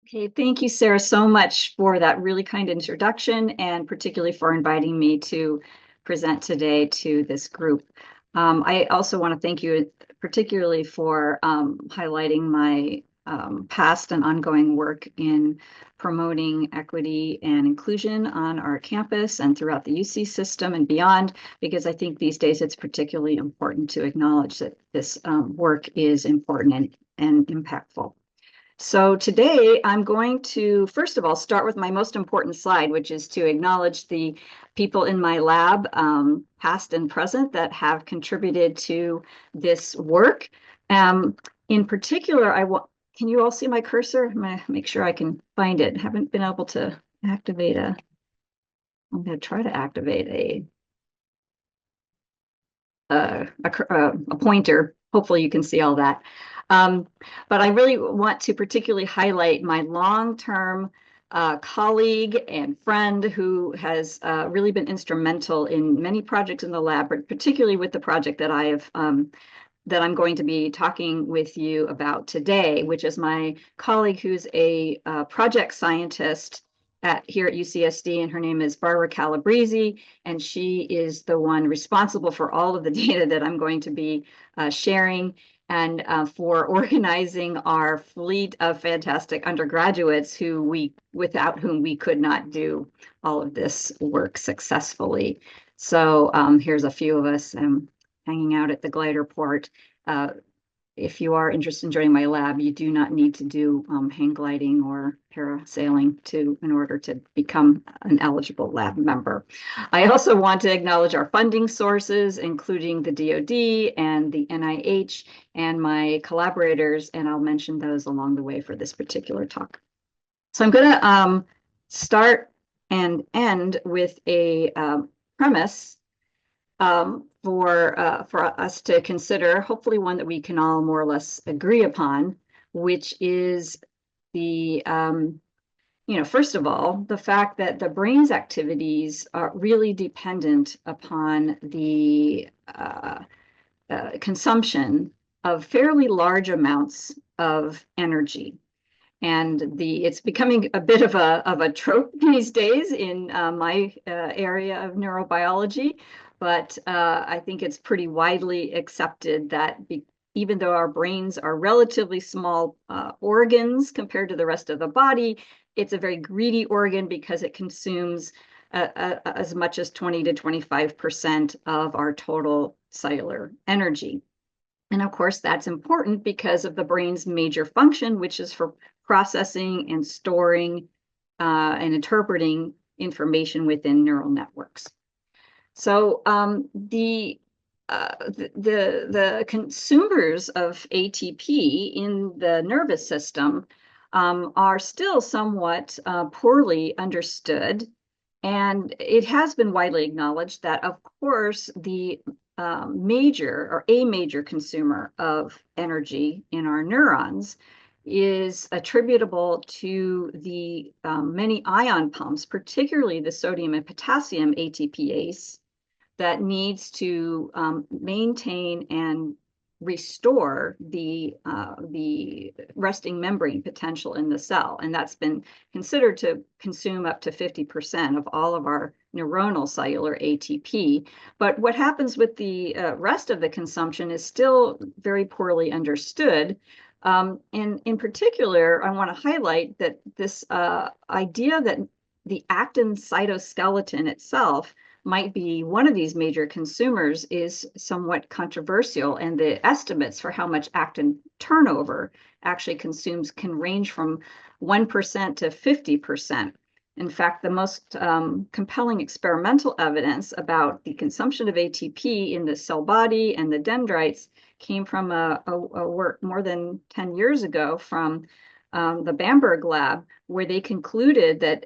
Okay, thank you, Sarah, so much for that really kind introduction and particularly for inviting me to present today to this group. I also want to thank you particularly for highlighting my past and ongoing work in promoting equity and inclusion on our campus and throughout the UC system and beyond, because I think these days it's particularly important to acknowledge that this work is important and impactful. So today I'm going to, first of all, start with my most important slide, which is to acknowledge the people in my lab, past and present, that have contributed to this work. In particular, can you all see my cursor? I'm going to make sure I can find it. Haven't been able to activate I'm going to try to activate a pointer. Hopefully you can see all that. But I really want to particularly highlight my long-term colleague and friend who has really been instrumental in many projects in the lab, but particularly with the project that that I'm going to be talking with you about today, which is my colleague who's a project scientist here at UCSD, and her name is Barbara Calabrese, and she is the one responsible for all of the data that I'm going to be sharing, and for organizing our fleet of fantastic undergraduates without whom we could not do all of this work successfully. So here's a few of us hanging out at the glider port. If you are interested in joining my lab, you do not need to do hang gliding or parasailing in order to become an eligible lab member. I also want to acknowledge our funding sources, including the DoD and the NIH and my collaborators, and I'll mention those along the way for this particular talk. So I'm going to start and end with a premise for us to consider, hopefully one that we can all more or less agree upon, which is the, first of all, the fact that the brain's activities are really dependent upon the consumption of fairly large amounts of energy. And it's becoming a bit of a trope these days in my area of neurobiology, but I think it's pretty widely accepted that even though our brains are relatively small organs compared to the rest of the body, it's a very greedy organ because it consumes as much as 20 to 25% of our total cellular energy. And of course, that's important because of the brain's major function, which is for processing and storing and interpreting information within neural networks. So the consumers of ATP in the nervous system are still somewhat poorly understood. And it has been widely acknowledged that, of course, the a major consumer of energy in our neurons is attributable to the many ion pumps, particularly the sodium and potassium ATPase, that needs to maintain and restore the resting membrane potential in the cell. And that's been considered to consume up to 50% of all of our neuronal cellular ATP. But what happens with the rest of the consumption is still very poorly understood. And in particular, I want to highlight that this idea that the actin cytoskeleton itself might be one of these major consumers is somewhat controversial, and the estimates for how much actin turnover actually consumes can range from 1% to 50%. In fact, the most compelling experimental evidence about the consumption of ATP in the cell body and the dendrites came from a work more than 10 years ago from the Bamberg lab, where they concluded that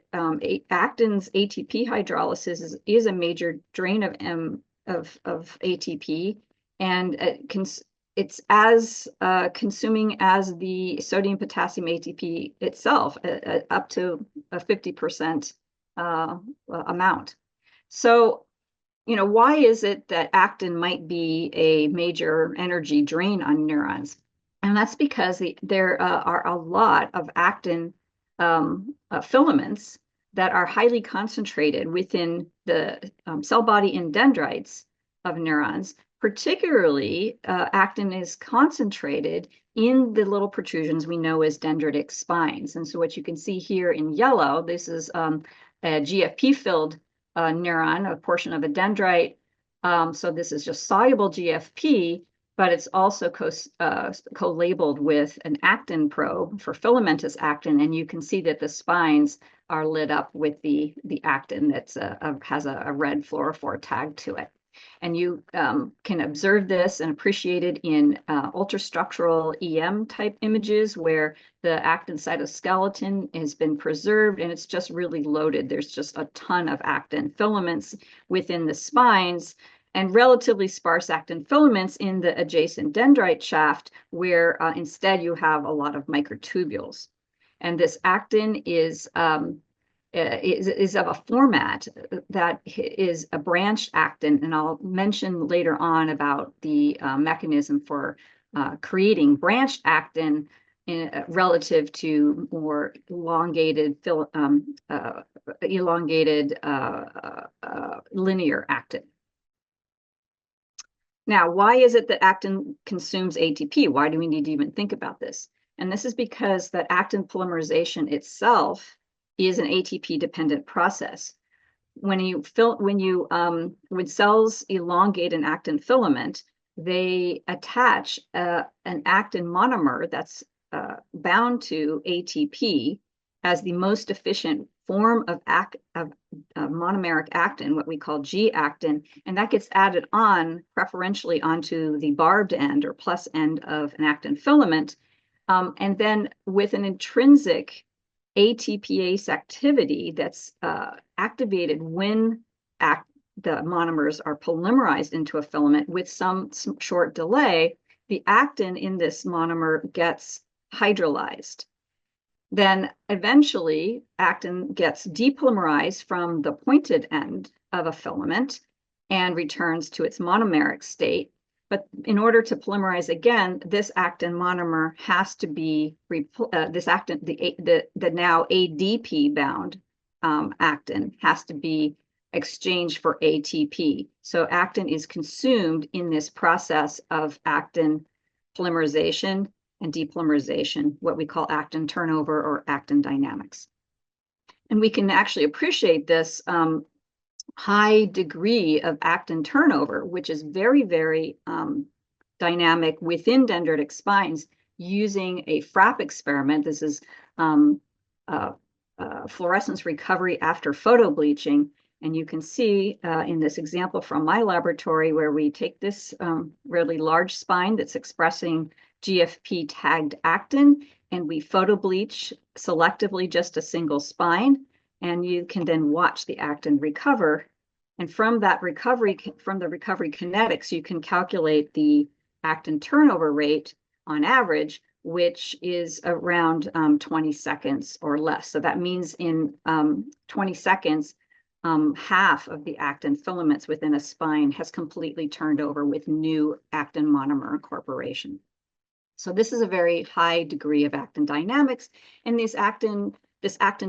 actin's ATP hydrolysis is a major drain of ATP, and it's as consuming as the sodium potassium ATP itself, up to a 50% amount. So, why is it that actin might be a major energy drain on neurons? And that's because there are a lot of actin filaments that are highly concentrated within the cell body and dendrites of neurons. Particularly, actin is concentrated in the little protrusions we know as dendritic spines. And so what you can see here in yellow, this is a GFP-filled neuron, a portion of a dendrite. So this is just soluble GFP, but it's also co-labeled with an actin probe for filamentous actin, and you can see that the spines are lit up with the actin that has a red fluorophore tag to it. And you can observe this and appreciate it in ultrastructural EM type images where the actin cytoskeleton has been preserved and it's just really loaded. There's just a ton of actin filaments within the spines and relatively sparse actin filaments in the adjacent dendrite shaft where instead you have a lot of microtubules. And this actin is of a format that is a branched actin, and I'll mention later on about the mechanism for creating branched actin relative to more elongated linear actin. Now, why is it that actin consumes ATP? Why do we need to even think about this? And this is because that actin polymerization itself is an ATP-dependent process. When cells elongate an actin filament, they attach an actin monomer that's bound to ATP as the most efficient form of monomeric actin, what we call G-actin, and that gets added on preferentially onto the barbed end or plus end of an actin filament. And then with an intrinsic ATPase activity that's activated when the monomers are polymerized into a filament with some short delay, the actin in this monomer gets hydrolyzed. Then eventually actin gets depolymerized from the pointed end of a filament and returns to its monomeric state. But in order to polymerize again, this actin monomer has to be, the now ADP bound actin has to be exchanged for ATP. So actin is consumed in this process of actin polymerization and depolymerization, what we call actin turnover or actin dynamics. And we can actually appreciate this high degree of actin turnover, which is very, very dynamic within dendritic spines using a FRAP experiment. This is fluorescence recovery after photobleaching. And you can see in this example from my laboratory where we take this really large spine that's expressing GFP tagged actin, and we photobleach selectively just a single spine, and you can then watch the actin recover. And from that recovery, from the recovery kinetics, you can calculate the actin turnover rate on average, which is around 20 seconds or less. So that means in 20 seconds, half of the actin filaments within a spine has completely turned over with new actin monomer incorporation. So this is a very high degree of actin dynamics, and this actin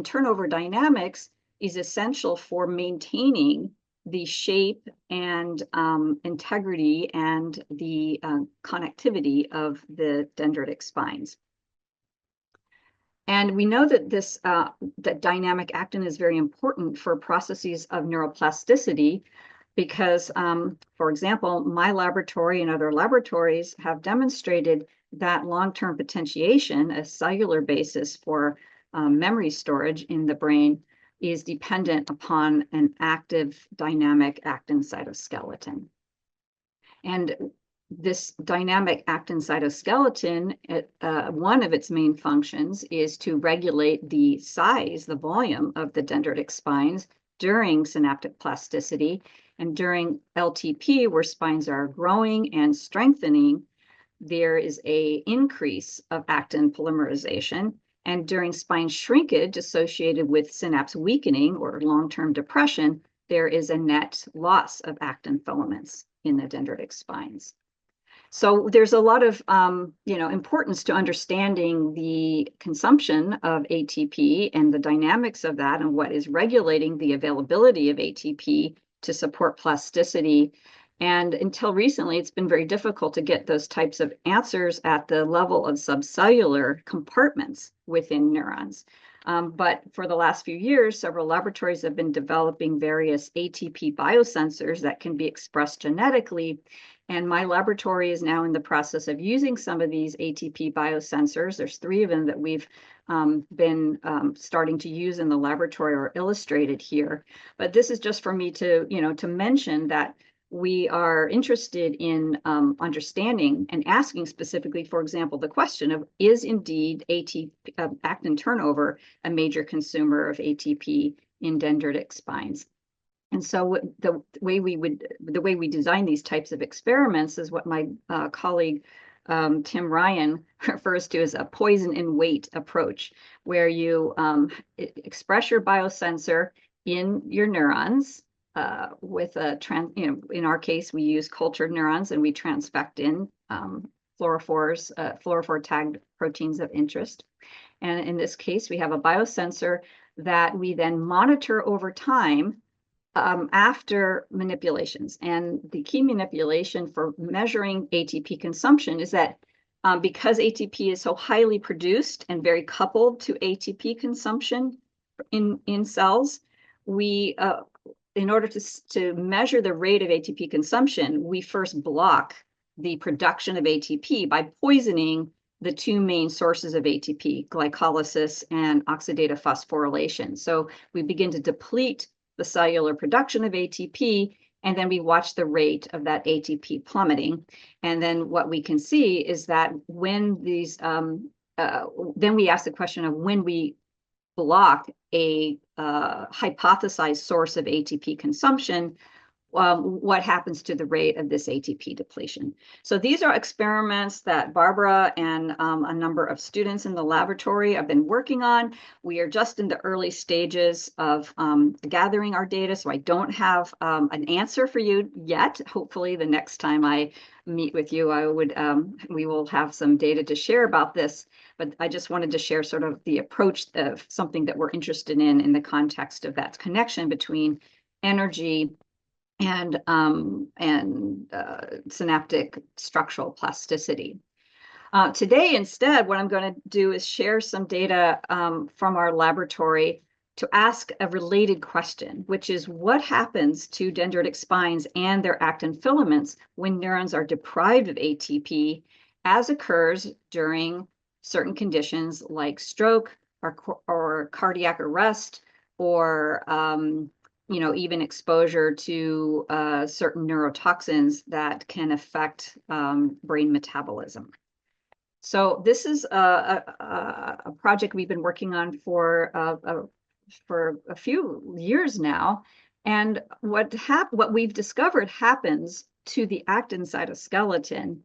turnover dynamics is essential for maintaining the shape and integrity and the connectivity of the dendritic spines. And we know that that dynamic actin is very important for processes of neuroplasticity because, for example, my laboratory and other laboratories have demonstrated that long-term potentiation, a cellular basis for memory storage in the brain, is dependent upon an active dynamic actin cytoskeleton. And this dynamic actin cytoskeleton, one of its main functions is to regulate the size, the volume of the dendritic spines during synaptic plasticity. And during LTP, where spines are growing and strengthening, there is an increase of actin polymerization. And during spine shrinkage associated with synapse weakening or long-term depression, there is a net loss of actin filaments in the dendritic spines. So there's a lot of importance to understanding the consumption of ATP and the dynamics of that and what is regulating the availability of ATP to support plasticity. And until recently, it's been very difficult to get those types of answers at the level of subcellular compartments within neurons. But for the last few years, several laboratories have been developing various ATP biosensors that can be expressed genetically. And my laboratory is now in the process of using some of these ATP biosensors. There's 3 of them that we've been starting to use in the laboratory or illustrated here. But this is just for me to, to mention that we are interested in understanding and asking specifically, for example, the question of, is indeed actin turnover a major consumer of ATP in dendritic spines? And so the way we design these types of experiments is what my colleague Tim Ryan refers to as a poison in weight approach, where you express your biosensor in your neurons with a in our case, we use cultured neurons and we transfect in fluorophore tagged proteins of interest. And in this case, we have a biosensor that we then monitor over time after manipulations. And the key manipulation for measuring ATP consumption is that because ATP is so highly produced and very coupled to ATP consumption in cells, we in order to measure the rate of ATP consumption, we first block the production of ATP by poisoning the 2 main sources of ATP, glycolysis and oxidative phosphorylation. So we begin to deplete the cellular production of ATP, and then we watch the rate of that ATP plummeting. And then what we can see is that when these, then we ask the question of when we block a hypothesized source of ATP consumption, what happens to the rate of this ATP depletion. So these are experiments that Barbara and a number of students in the laboratory have been working on. We are just in the early stages of gathering our data, so I don't have an answer for you yet. Hopefully the next time I meet with you, we will have some data to share about this. But I just wanted to share sort of the approach of something that we're interested in the context of that connection between energy and synaptic structural plasticity. Today, instead, what I'm going to do is share some data from our laboratory to ask a related question, which is what happens to dendritic spines and their actin filaments when neurons are deprived of ATP, as occurs during certain conditions like stroke or cardiac arrest, or even exposure to certain neurotoxins that can affect brain metabolism. So this is a project we've been working on for a few years now, and what we've discovered happens to the actin cytoskeleton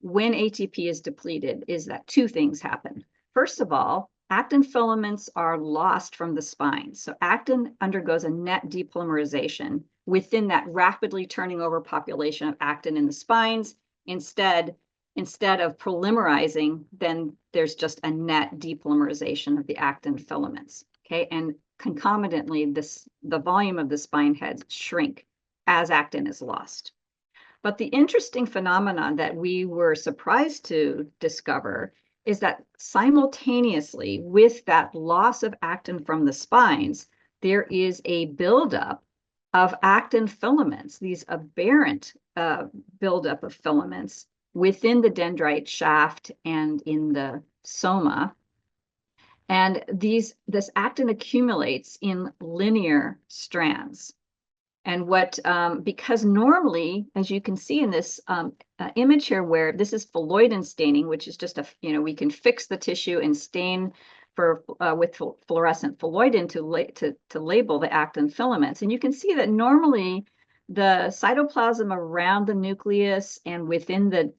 when ATP is depleted is that 2 things happen. First of all, actin filaments are lost from the spine. So actin undergoes a net depolymerization within that rapidly turning over population of actin in the spines. Instead of polymerizing, then there's just a net depolymerization of the actin filaments. Okay, and concomitantly, the volume of the spine heads shrink as actin is lost. But the interesting phenomenon that we were surprised to discover is that simultaneously with that loss of actin from the spines, there is a buildup of actin filaments, these aberrant buildup of filaments within the dendrite shaft and in the soma. And this actin accumulates in linear strands. And because normally, as you can see in this image here, where this is phalloidin staining, which is just we can fix the tissue and stain with fluorescent phalloidin to label the actin filaments. And you can see that normally the cytoplasm around the nucleus and within the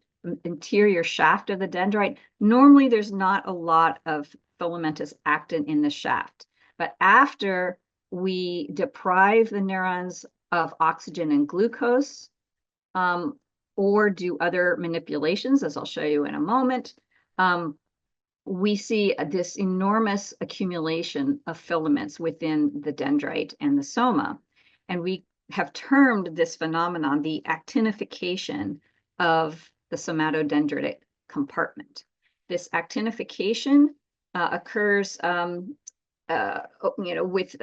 interior shaft of the dendrite, normally there's not a lot of filamentous actin in the shaft. But after we deprive the neurons of oxygen and glucose, or do other manipulations, as I'll show you in a moment, we see this enormous accumulation of filaments within the dendrite and the soma. And we have termed this phenomenon the actinification of the somatodendritic compartment. This actinification occurs with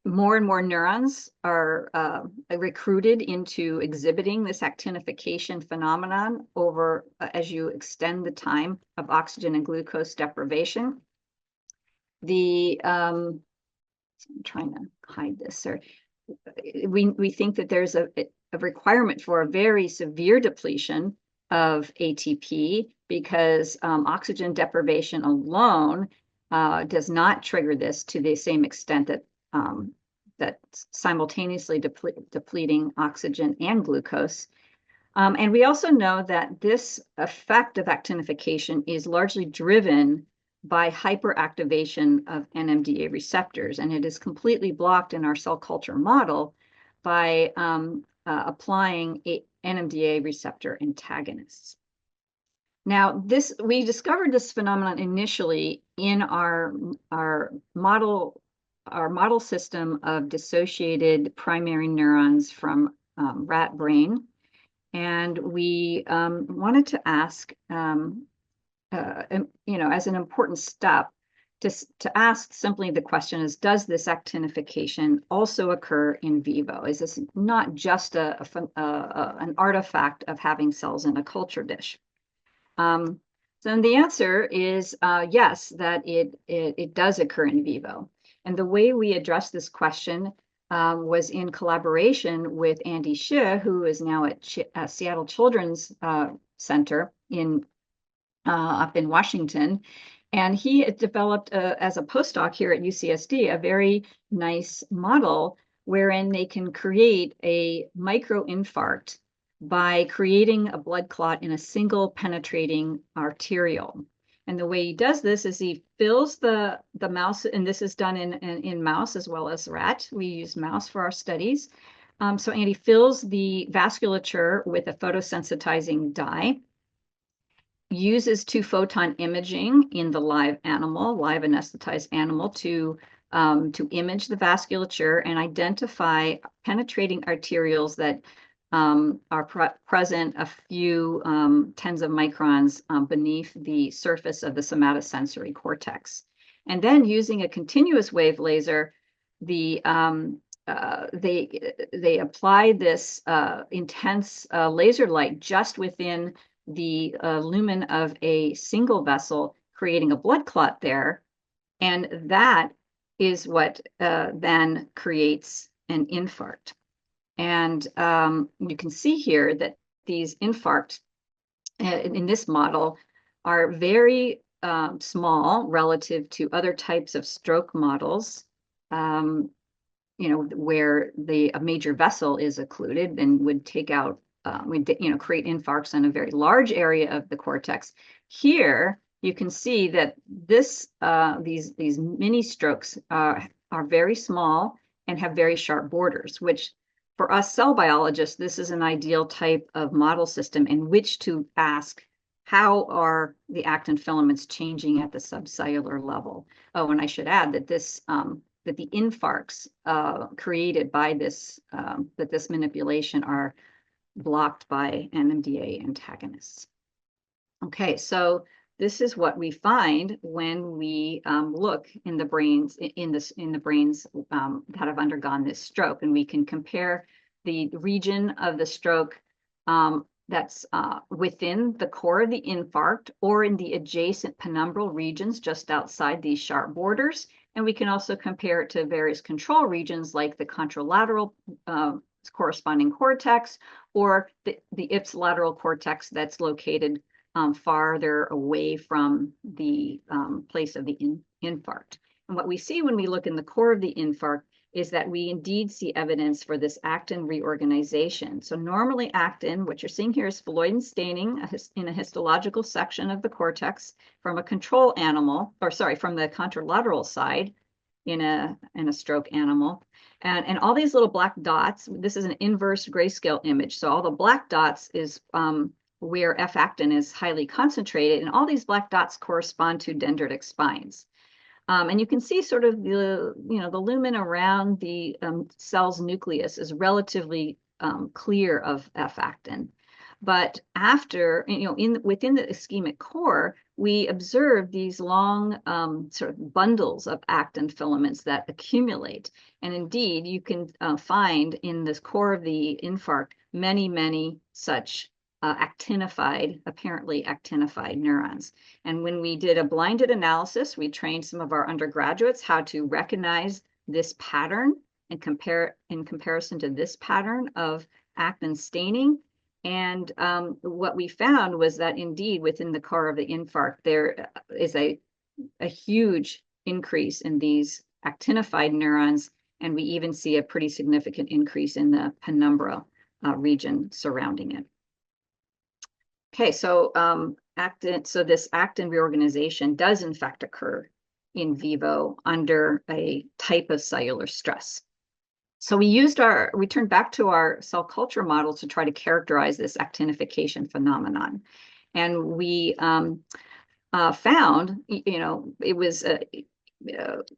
more and more neurons are recruited into exhibiting this actinification phenomenon over as you extend the time of oxygen and glucose deprivation. I'm trying to hide this, sir. We think that there's a requirement for a very severe depletion of ATP because oxygen deprivation alone does not trigger this to the same extent that simultaneously depleting oxygen and glucose. And we also know that this effect of actinification is largely driven by hyperactivation of NMDA receptors, and it is completely blocked in our cell culture model by applying NMDA receptor antagonists. Now, we discovered this phenomenon initially in our model system of dissociated primary neurons from rat brain, and we wanted to ask, as an important step, to ask simply the question is, does this actinification also occur in vivo? Is this not just an artifact of having cells in a culture dish? So the answer is yes, that it does occur in vivo. And the way we addressed this question was in collaboration with Andy Shih, who is now at Seattle Children's Center up in Washington. And he developed, as a postdoc here at UCSD, a very nice model wherein they can create a microinfarct by creating a blood clot in a single penetrating arteriole. And the way he does this is he fills the mouse, and this is done in mouse as well as rat. We use mouse for our studies. So Andy fills the vasculature with a photosensitizing dye, uses 2-photon imaging in the live anesthetized animal to image the vasculature and identify penetrating arterioles that are present a few tens of microns beneath the surface of the somatosensory cortex. And then using a continuous wave laser, they apply this intense laser light just within the lumen of a single vessel, creating a blood clot there. And that is what then creates an infarct. And you can see here that these infarcts in this model are very small relative to other types of stroke models, where a major vessel is occluded and would take out, create infarcts in a very large area of the cortex. Here, you can see that these mini strokes are very small and have very sharp borders, which for us cell biologists, this is an ideal type of model system in which to ask, how are the actin filaments changing at the subcellular level? Oh, and I should add that that the infarcts created by this manipulation are blocked by NMDA antagonists. Okay, so this is what we find when we look in the brains that have undergone this stroke, and we can compare the region of the stroke that's within the core of the infarct or in the adjacent penumbral regions just outside these sharp borders, and we can also compare it to various control regions like the contralateral corresponding cortex or the ipsilateral cortex that's located farther away from the place of the infarct. And what we see when we look in the core of the infarct is that we indeed see evidence for this actin reorganization. So normally actin, what you're seeing here is phalloidin staining in a histological section of the cortex from a control animal, from the contralateral side. in a stroke animal. And all these little black dots, this is an inverse grayscale image. So all the black dots is where F-actin is highly concentrated, and all these black dots correspond to dendritic spines. And you can see sort of the lumen around the cell's nucleus is relatively clear of F-actin. But after, within the ischemic core, we observe these long sort of bundles of actin filaments that accumulate. And indeed, you can find in this core of the infarct many, many such apparently actinified neurons. And when we did a blinded analysis, we trained some of our undergraduates how to recognize this pattern and compare in comparison to this pattern of actin staining. And what we found was that indeed within the core of the infarct, there is a huge increase in these actinified neurons, and we even see a pretty significant increase in the penumbra region surrounding it. Okay, so this actin reorganization does in fact occur in vivo under a type of cellular stress. So we turned back to our cell culture models to try to characterize this actinification phenomenon. And we found, it was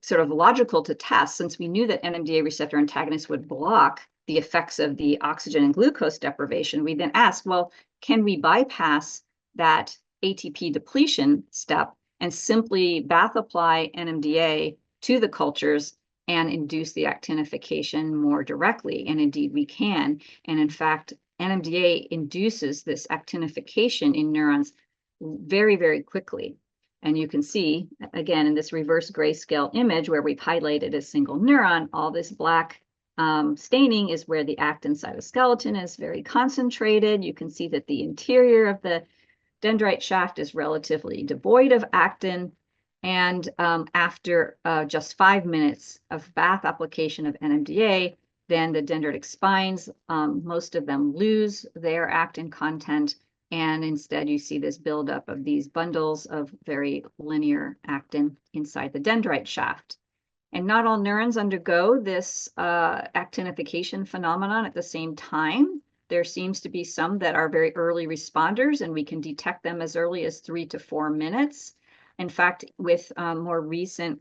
sort of logical to test, since we knew that NMDA receptor antagonists would block the effects of the oxygen and glucose deprivation. We then asked, well, can we bypass that ATP depletion step and simply bath apply NMDA to the cultures and induce the actinification more directly? And indeed we can. And in fact, NMDA induces this actinification in neurons very, very quickly. And you can see, again, in this reverse grayscale image where we've highlighted a single neuron, all this black staining is where the actin cytoskeleton is very concentrated. You can see that the interior of the dendrite shaft is relatively devoid of actin. And after just 5 minutes of bath application of NMDA, then the dendritic spines, most of them lose their actin content. And instead, you see this buildup of these bundles of very linear actin inside the dendrite shaft. And not all neurons undergo this actinification phenomenon at the same time. There seems to be some that are very early responders, and we can detect them as early as 3 to 4 minutes. In fact, with more recent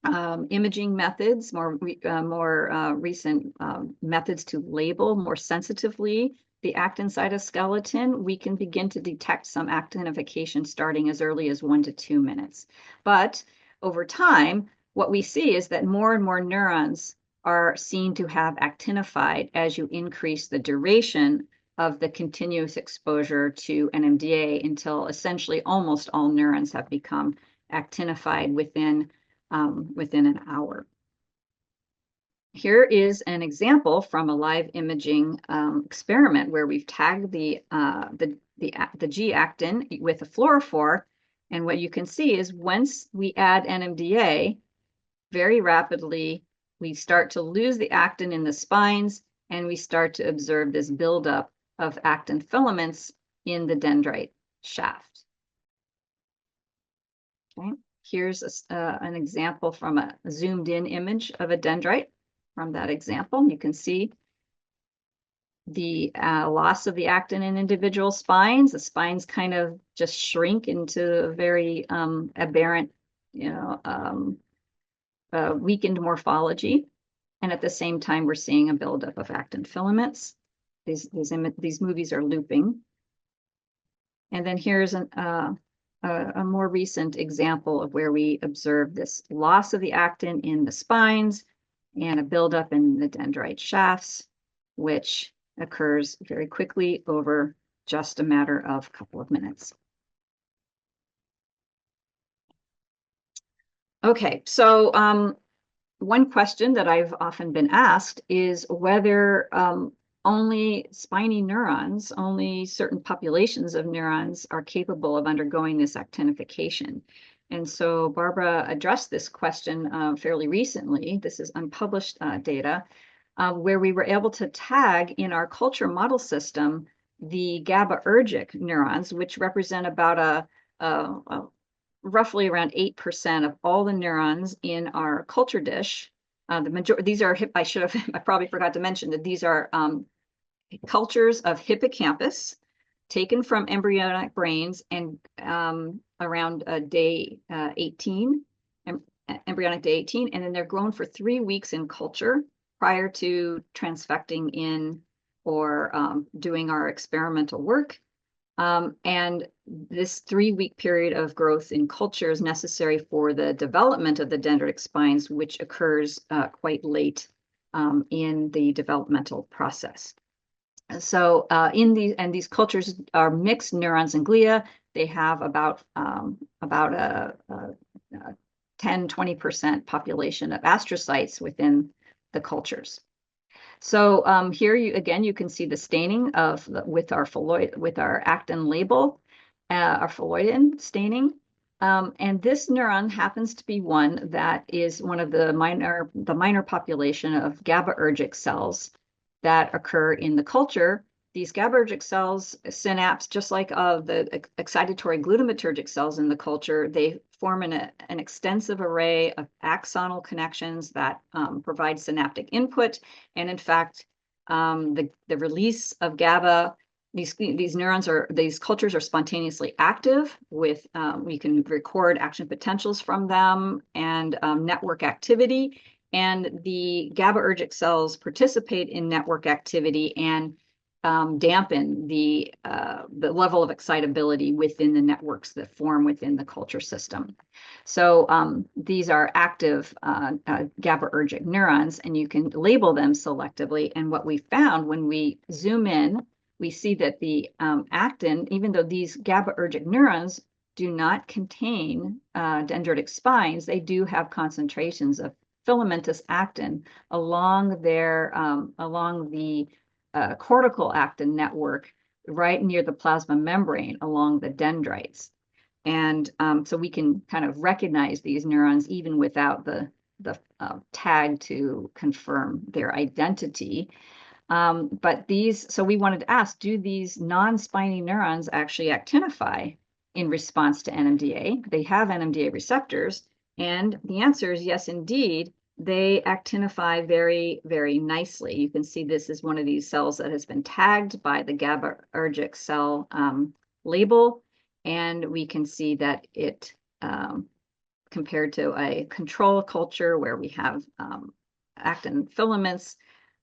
imaging methods, more recent methods to label more sensitively the actin cytoskeleton, we can begin to detect some actinification starting as early as 1 to 2 minutes. But over time, what we see is that more and more neurons are seen to have actinified as you increase the duration of the continuous exposure to NMDA until essentially almost all neurons have become actinified within an hour. Here is an example from a live imaging experiment where we've tagged the G-actin with a fluorophore, and what you can see is once we add NMDA, very rapidly we start to lose the actin in the spines, and we start to observe this buildup of actin filaments in the dendrite shaft. Okay, here's an example from a zoomed in image of a dendrite. From that example, you can see the loss of the actin in individual spines. The spines kind of just shrink into a very aberrant, weakened morphology. And at the same time, we're seeing a buildup of actin filaments. These movies are looping. And then here's a more recent example of where we observe this loss of the actin in the spines and a buildup in the dendrite shafts, which occurs very quickly over just a matter of a couple of minutes. Okay, so one question that I've often been asked is whether only spiny neurons, only certain populations of neurons are capable of undergoing this actinification. And so Barbara addressed this question fairly recently. This is unpublished data, where we were able to tag in our culture model system the GABAergic neurons, which represent about roughly around 8% of all the neurons in our culture dish. These are, I probably forgot to mention that these are cultures of hippocampus taken from embryonic brains and around day 18, embryonic day 18, and then they're grown for 3 weeks in culture prior to transfecting in or doing our experimental work. And this 3-week period of growth in culture is necessary for the development of the dendritic spines, which occurs quite late in the developmental process. So these cultures are mixed neurons and glia. They have about a 10-20% population of astrocytes within the cultures. So here you can see the staining with our actin label, our phalloidin staining. And this neuron happens to be one that is one of the minor population of GABAergic cells that occur in the culture. These GABAergic cells synapse, just like the excitatory glutamatergic cells in the culture. They form an extensive array of axonal connections that provide synaptic input. And in fact, the release of GABA, these cultures are spontaneously active with, we can record action potentials from them and network activity. And the GABAergic cells participate in network activity and dampen the level of excitability within the networks that form within the culture system. So these are active GABAergic neurons, and you can label them selectively. And what we found when we zoom in, we see that the actin, even though these GABAergic neurons do not contain dendritic spines, they do have concentrations of filamentous actin along the cortical actin network right near the plasma membrane along the dendrites. And so we can kind of recognize these neurons even without the tag to confirm their identity. So we wanted to ask, do these non-spiny neurons actually actinify in response to NMDA? They have NMDA receptors, and the answer is yes, indeed. They actinify very, very nicely. You can see this is one of these cells that has been tagged by the GABAergic cell label, and we can see that it, compared to a control culture where we have actin filaments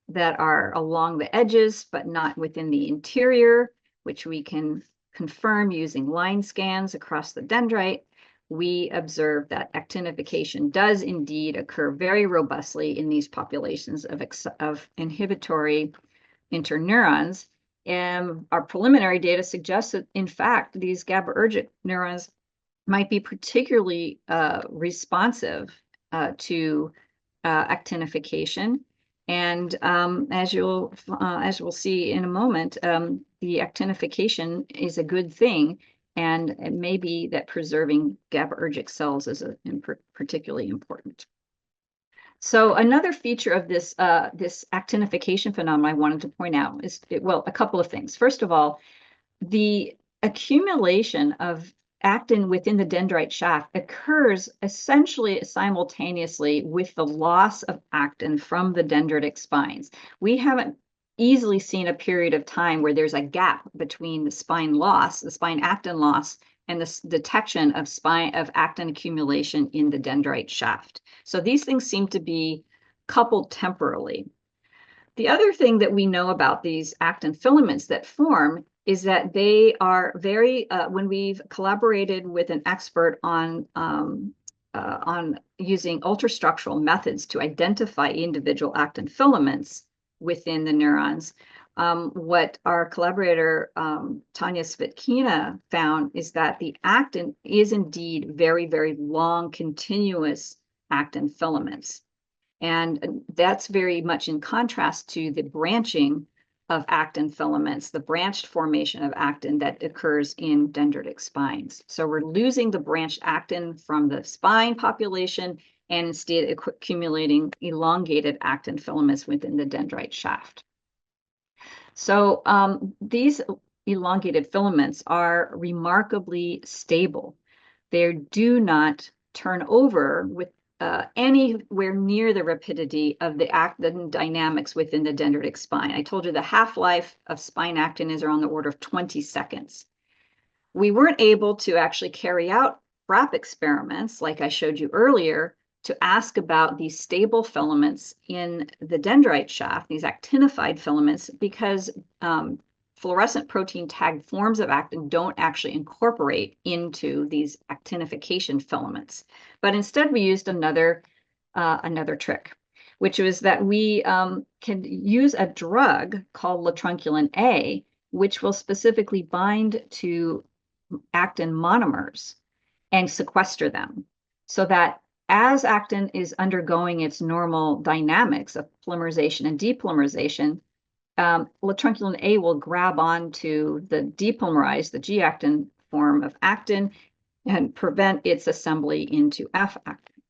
that are along the edges but not within the interior, which we can confirm using line scans across the dendrite, we observe that actinification does indeed occur very robustly in these populations of inhibitory interneurons. And our preliminary data suggests that, in fact, these GABAergic neurons might be particularly responsive to actinification. And as we'll see in a moment, the actinification is a good thing. And it may be that preserving GABAergic cells is particularly important. So another feature of this actinification phenomenon I wanted to point out is, a couple of things. First of all, the accumulation of actin within the dendrite shaft occurs essentially simultaneously with the loss of actin from the dendritic spines. We haven't easily seen a period of time where there's a gap between the spine actin loss, and the detection of actin accumulation in the dendrite shaft. So these things seem to be coupled temporally. The other thing that we know about these actin filaments that form is that they are when we've collaborated with an expert on using ultrastructural methods to identify individual actin filaments within the neurons, what our collaborator Tanya Svitkina found is that the actin is indeed very, very long, continuous actin filaments. And that's very much in contrast to the branching of actin filaments, the branched formation of actin that occurs in dendritic spines. So we're losing the branched actin from the spine population and instead accumulating elongated actin filaments within the dendrite shaft. So these elongated filaments are remarkably stable. they do not turn over with anywhere near the rapidity of the actin dynamics within the dendritic spine. I told you the half-life of spine actin is around the order of 20 seconds. We weren't able to actually carry out FRAP experiments like I showed you earlier to ask about these stable filaments in the dendrite shaft, these actinified filaments, because fluorescent protein tagged forms of actin don't actually incorporate into these actinification filaments. But instead we used another trick, which was that we can use a drug called latrunculin A, which will specifically bind to actin monomers and sequester them, so that as actin is undergoing its normal dynamics of polymerization and depolymerization, latrunculin A will grab onto the depolymerized, the G-actin form of actin, and prevent its assembly into F-actin.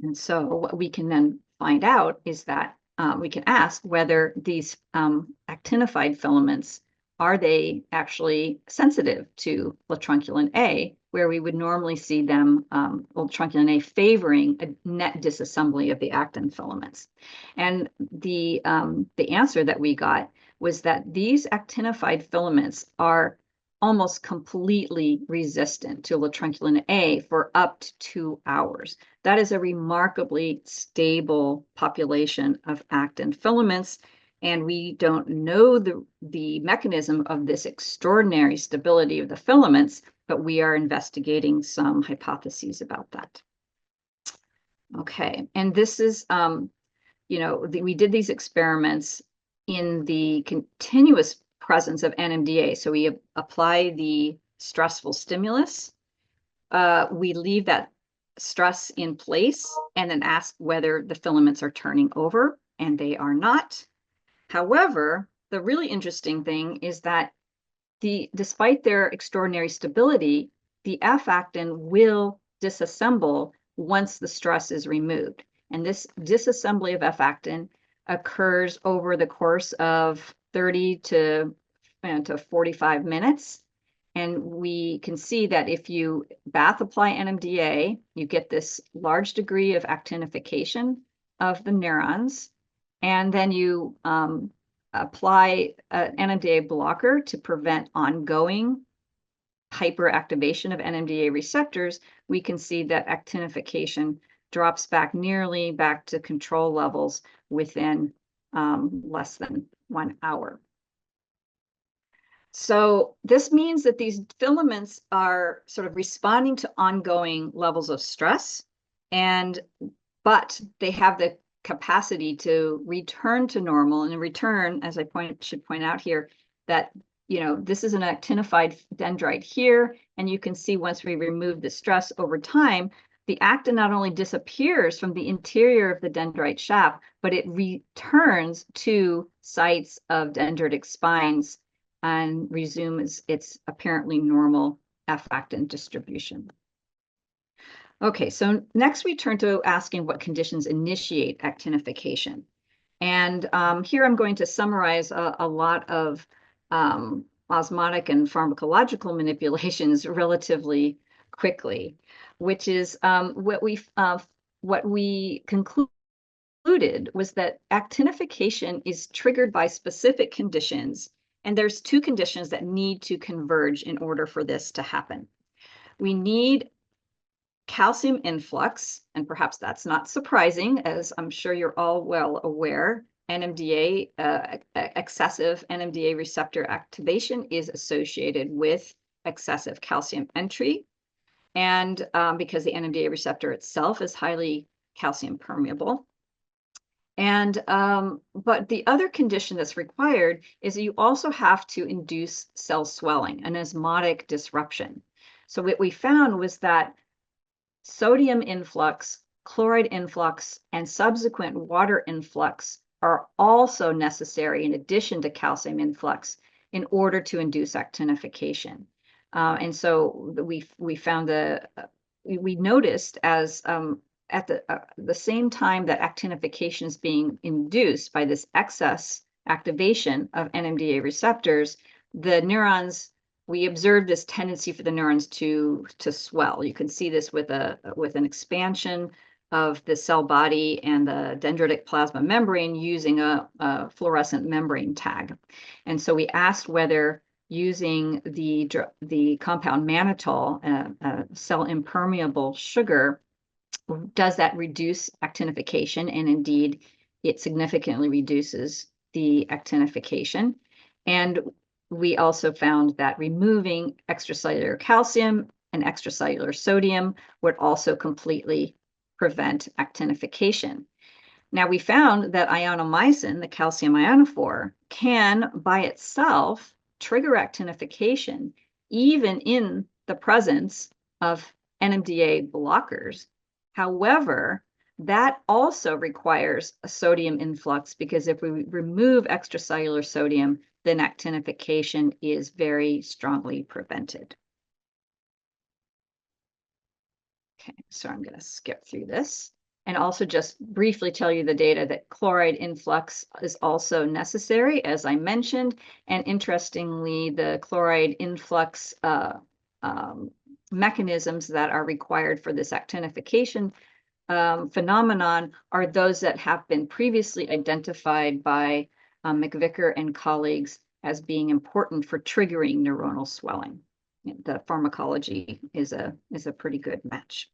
And so what we can then find out is that we can ask whether these actinified filaments, are they actually sensitive to latrunculin A, where we would normally see them, latrunculin A favoring a net disassembly of the actin filaments. And the answer that we got was that these actinified filaments are almost completely resistant to latrunculin A for up to 2 hours. That is a remarkably stable population of actin filaments, and we don't know the mechanism of this extraordinary stability of the filaments, but we are investigating some hypotheses about that. Okay, and this is, we did these experiments in the continuous presence of NMDA. So we apply the stressful stimulus, we leave that stress in place, and then ask whether the filaments are turning over, and they are not. However, the really interesting thing is that despite their extraordinary stability, the F-actin will disassemble once the stress is removed. And this disassembly of F-actin occurs over the course of 30 to 45 minutes. And we can see that if you bath apply NMDA, you get this large degree of actinification of the neurons. And then you apply an NMDA blocker to prevent ongoing hyperactivation of NMDA receptors. We can see that actinification drops nearly back to control levels within less than 1 hour. So this means that these filaments are sort of responding to ongoing levels of stress, but they have the capacity to return to normal. And in return, as I should point out here, that this is an actinified dendrite here, and you can see once we remove the stress over time, the actin not only disappears from the interior of the dendrite shaft, but it returns to sites of dendritic spines and resumes its apparently normal F-actin distribution. Okay, so next we turn to asking what conditions initiate actinification. And here I'm going to summarize a lot of osmotic and pharmacological manipulations relatively quickly, which is what we concluded was that actinification is triggered by specific conditions, and there's 2 conditions that need to converge in order for this to happen. We need calcium influx, and perhaps that's not surprising, as I'm sure you're all well aware. NMDA, excessive NMDA receptor activation is associated with excessive calcium entry, and because the NMDA receptor itself is highly calcium permeable. And but the other condition that's required is that you also have to induce cell swelling, an osmotic disruption. So what we found was that sodium influx, chloride influx, and subsequent water influx are also necessary in addition to calcium influx in order to induce actinification. And so we found we noticed as at the same time that actinification is being induced by this excess activation of NMDA receptors, the neurons we observed this tendency for the neurons to swell. You can see this with an expansion of the cell body and the dendritic plasma membrane using a fluorescent membrane tag. And so we asked whether using the compound mannitol, a cell impermeable sugar, does that reduce actinification? And indeed, it significantly reduces the actinification. And we also found that removing extracellular calcium and extracellular sodium would also completely prevent actinification. Now, we found that ionomycin, the calcium ionophore, can by itself trigger actinification, even in the presence of NMDA blockers. However, that also requires a sodium influx, because if we remove extracellular sodium, then actinification is very strongly prevented. Okay, so I'm going to skip through this and also just briefly tell you the data that chloride influx is also necessary, as I mentioned. And interestingly, the chloride influx mechanisms that are required for this actinification phenomenon are those that have been previously identified by McVicker and colleagues as being important for triggering neuronal swelling. The pharmacology is a pretty good match.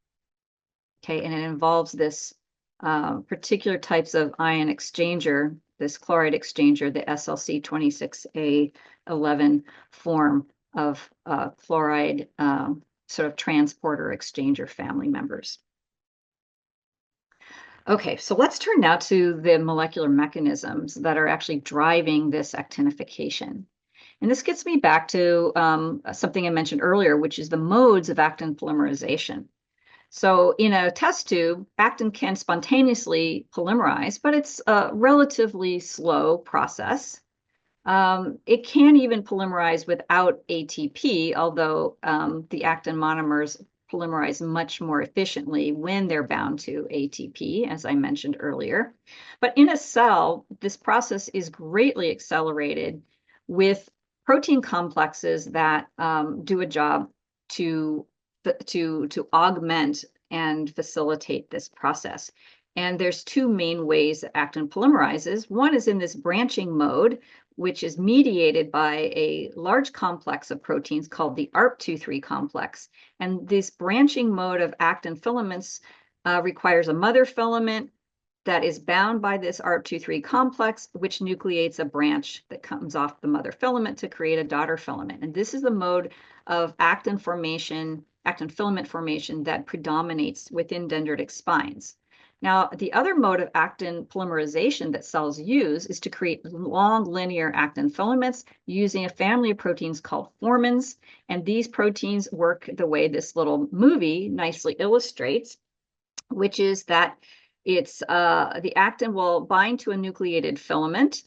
Okay, and it involves this particular types of ion exchanger, this chloride exchanger, the SLC26A11 form of chloride sort of transporter exchanger family members. Okay, so let's turn now to the molecular mechanisms that are actually driving this actinification. And this gets me back to something I mentioned earlier, which is the modes of actin polymerization. So in a test tube, actin can spontaneously polymerize, but it's a relatively slow process. It can even polymerize without ATP, although the actin monomers polymerize much more efficiently when they're bound to ATP, as I mentioned earlier. But in a cell, this process is greatly accelerated with protein complexes that do a job to augment and facilitate this process. And there's two main ways that actin polymerizes. One is in this branching mode, which is mediated by a large complex of proteins called the ARP23 complex. And this branching mode of actin filaments requires a mother filament that is bound by this ARP23 complex, which nucleates a branch that comes off the mother filament to create a daughter filament. And this is the mode of actin formation, actin filament formation that predominates within dendritic spines. Now, the other mode of actin polymerization that cells use is to create long linear actin filaments using a family of proteins called formins. And these proteins work the way this little movie nicely illustrates, which is that it's the actin will bind to a nucleated filament,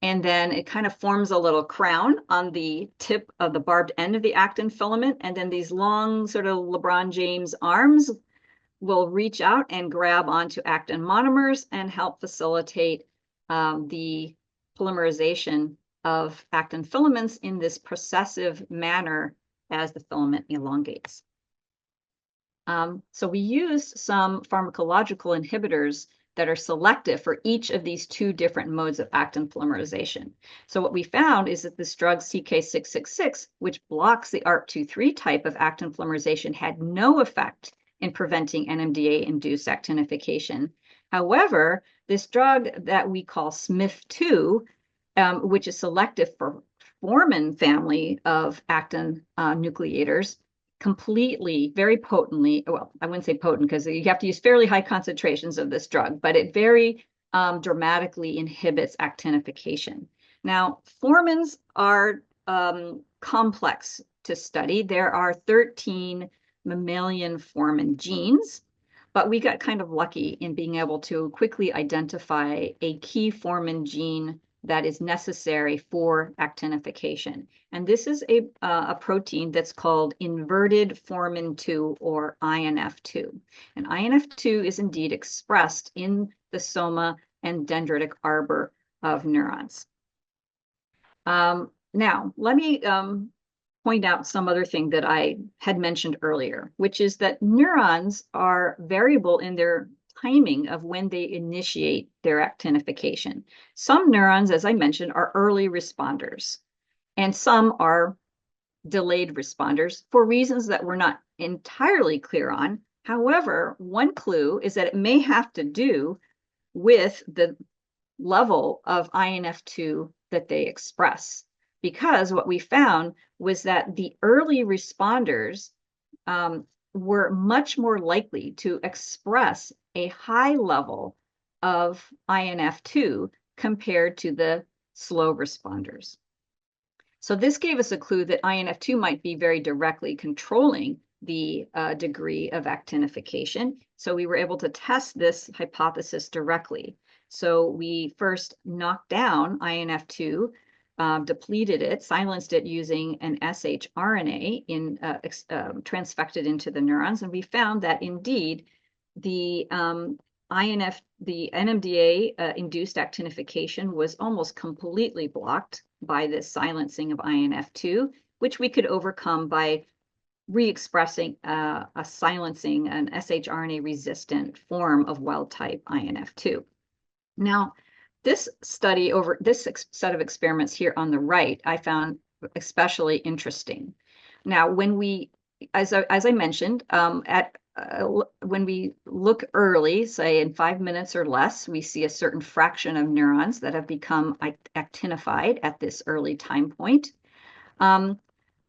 and then it kind of forms a little crown on the tip of the barbed end of the actin filament. And then these long sort of LeBron James arms will reach out and grab onto actin monomers and help facilitate the polymerization of actin filaments in this processive manner as the filament elongates. So we used some pharmacological inhibitors that are selective for each of these two different modes of actin polymerization. So what we found is that this drug CK666, which blocks the ARP23 type of actin polymerization, had no effect in preventing NMDA-induced actinification. However, this drug that we call SMIF2, which is selective for formin family of actin nucleators, completely, very potently, well, I wouldn't say potent because you have to use fairly high concentrations of this drug, but it very dramatically inhibits actinification. Now, formins are complex to study. There are 13 mammalian formin genes, but we got kind of lucky in being able to quickly identify a key formin gene that is necessary for actinification. And this is a protein that's called inverted formin 2, or INF2. And INF2 is indeed expressed in the soma and dendritic arbor of neurons. Now, let me point out some other thing that I had mentioned earlier, which is that neurons are variable in their timing of when they initiate their actinification. Some neurons, as I mentioned, are early responders, and some are delayed responders for reasons that we're not entirely clear on. However, one clue is that it may have to do with the level of INF2 that they express. Because what we found was that the early responders were much more likely to express a high level of INF2 compared to the slow responders. So this gave us a clue that INF2 might be very directly controlling the degree of actinification. So we were able to test this hypothesis directly. So we first knocked down INF2, depleted it, silenced it using an shRNA transfected into the neurons, and we found that indeed the NMDA induced actinification was almost completely blocked by this silencing of INF2, which we could overcome by re-expressing an shRNA resistant form of wild type INF2. Now, this study over this set of experiments here on the right, I found especially interesting. Now, when we, as I mentioned, when we look early, say in 5 minutes or less, we see a certain fraction of neurons that have become actinified at this early time point. And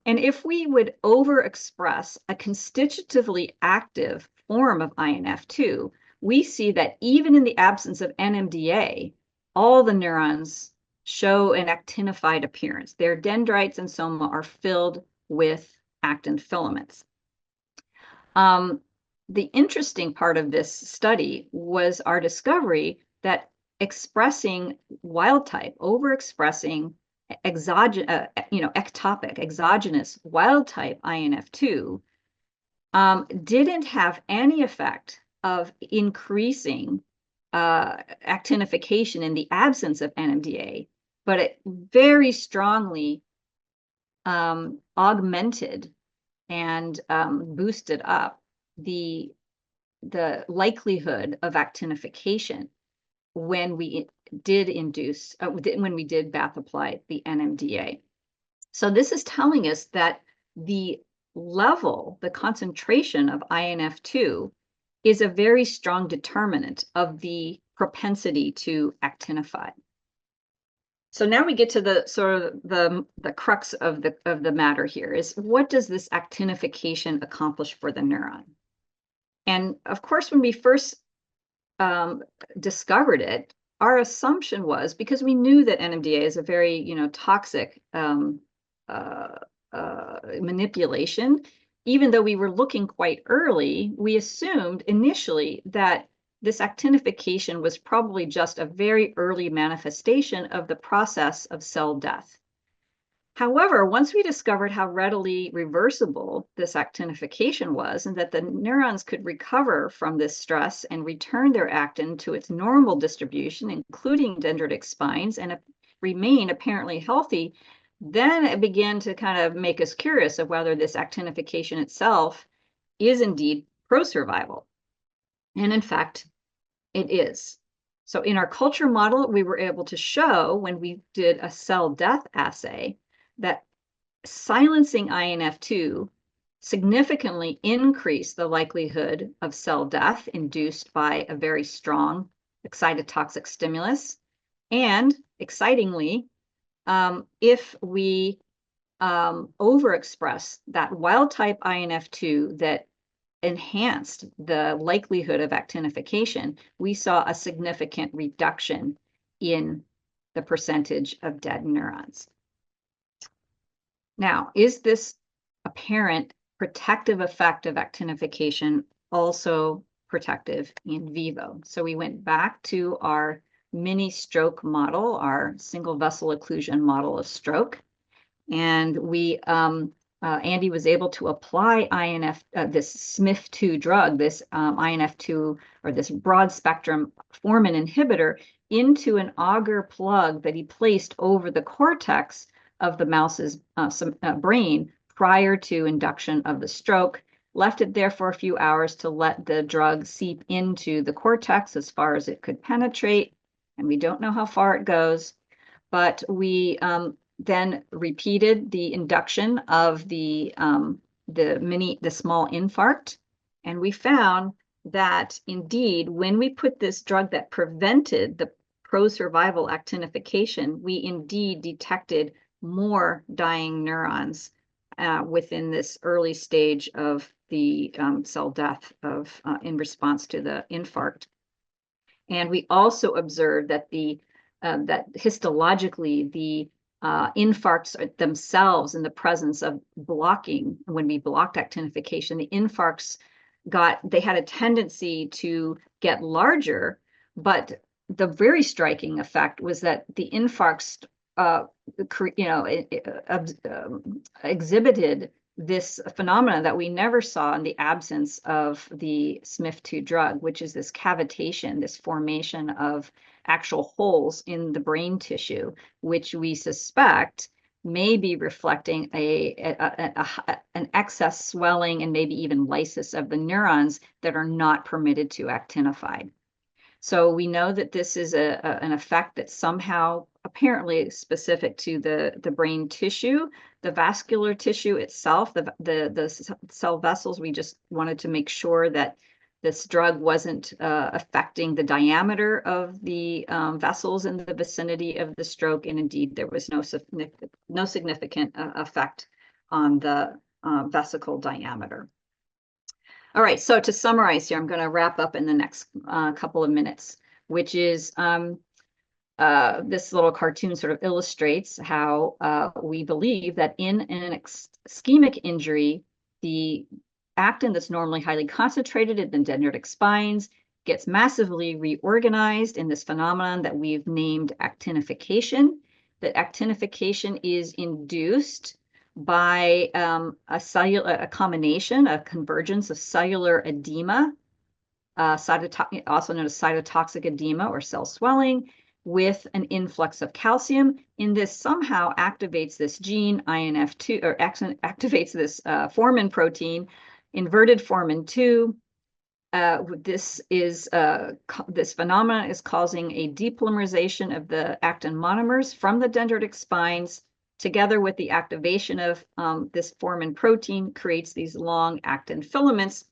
if we would overexpress a constitutively active form of INF2, we see that even in the absence of NMDA, all the neurons show an actinified appearance. Their dendrites and soma are filled with actin filaments. The interesting part of this study was our discovery that expressing wild type, overexpressing ectopic, exogenous wild type INF2 didn't have any effect of increasing actinification in the absence of NMDA, but it very strongly augmented and boosted up the likelihood of actinification when we did bath apply the NMDA. So this is telling us that the concentration of INF2 is a very strong determinant of the propensity to actinify. So now we get to the sort of the crux of the matter here is, what does this actinification accomplish for the neuron? And of course, when we first discovered it, our assumption was, because we knew that NMDA is a very toxic manipulation, even though we were looking quite early, we assumed initially that this actinification was probably just a very early manifestation of the process of cell death. However, once we discovered how readily reversible this actinification was, and that the neurons could recover from this stress and return their actin to its normal distribution, including dendritic spines, and remain apparently healthy, then it began to kind of make us curious of whether this actinification itself is indeed pro-survival. And in fact, it is. So in our culture model, we were able to show, when we did a cell death assay, that silencing INF2 significantly increased the likelihood of cell death induced by a very strong excitotoxic stimulus. And excitingly, if we overexpress that wild type INF2 that enhanced the likelihood of actinification, we saw a significant reduction in the percentage of dead neurons. Now, is this apparent protective effect of actinification also protective in vivo? So we went back to our mini stroke model, our single vessel occlusion model of stroke, and we Andy was able to apply this SMIF2 drug, this INF2, or this broad spectrum formin inhibitor, into an auger plug that he placed over the cortex of the mouse's brain prior to induction of the stroke, left it there for a few hours to let the drug seep into the cortex as far as it could penetrate. And we don't know how far it goes, but we then repeated the induction of the small infarct. And we found that indeed, when we put this drug that prevented the pro-survival actinification, we indeed detected more dying neurons within this early stage of the cell death in response to the infarct. And we also observed that that histologically the infarcts themselves, in the presence of blocking, when we blocked actinification, the infarcts they had a tendency to get larger, but the very striking effect was that the infarcts exhibited this phenomenon that we never saw in the absence of the SMIF2 drug, which is this cavitation, this formation of actual holes in the brain tissue, which we suspect may be reflecting an excess swelling and maybe even lysis of the neurons that are not permitted to actinify. So we know that this is an effect that's somehow apparently specific to the brain tissue, the vascular tissue itself, the cell vessels. We just wanted to make sure that this drug wasn't affecting the diameter of the vessels in the vicinity of the stroke, and indeed there was no significant effect on the vesicle diameter. All right, so to summarize here, I'm going to wrap up in the next couple of minutes, which is this little cartoon sort of illustrates how we believe that in an ischemic injury, the actin that's normally highly concentrated in the dendritic spines gets massively reorganized in this phenomenon that we've named actinification. That actinification is induced by a combination, a convergence of cellular edema, also known as cytotoxic edema or cell swelling, with an influx of calcium. And this somehow activates this gene, INF2, or activates this formin protein, inverted formin 2. This phenomenon is causing a depolymerization of the actin monomers from the dendritic spines, together with the activation of this formin protein, creates these long actin filaments,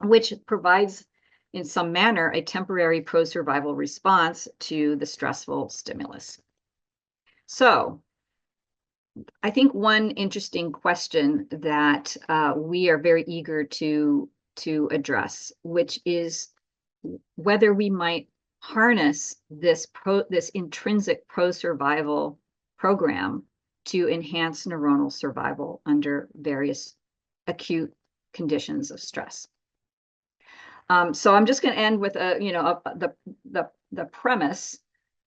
which provides, in some manner, a temporary pro-survival response to the stressful stimulus. So I think one interesting question that we are very eager to address, which is whether we might harness this intrinsic pro-survival program to enhance neuronal survival under various acute conditions of stress. So I'm just going to end with the premise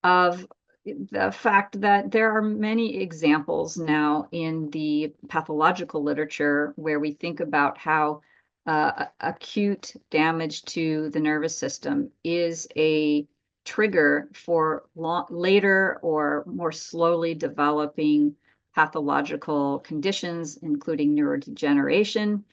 of the fact that there are many examples now in the pathological literature where we think about how acute damage to the nervous system is a trigger for later or more slowly developing pathological conditions, including neurodegeneration.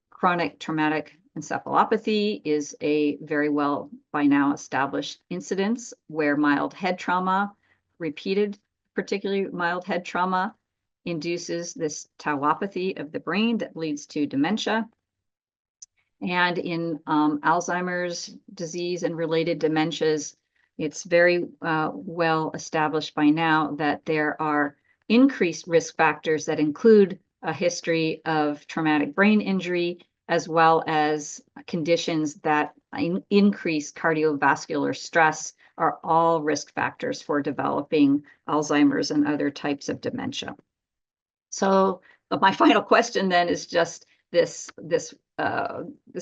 Chronic traumatic encephalopathy is a very well by now established incidence where mild head trauma, repeated, particularly mild head trauma, induces this tauopathy of the brain that leads to dementia. And in Alzheimer's disease and related dementias, it's very well established by now that there are increased risk factors that include a history of traumatic brain injury, as well as conditions that increase cardiovascular stress, are all risk factors for developing Alzheimer's and other types of dementia. So my final question then is just this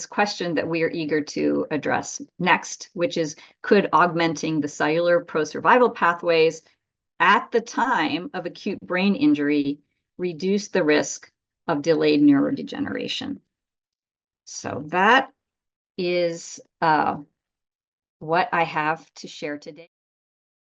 question that we are eager to address next, which is, could augmenting the cellular pro-survival pathways at the time of acute brain injury reduce the risk of delayed neurodegeneration? So that is what I have to share today.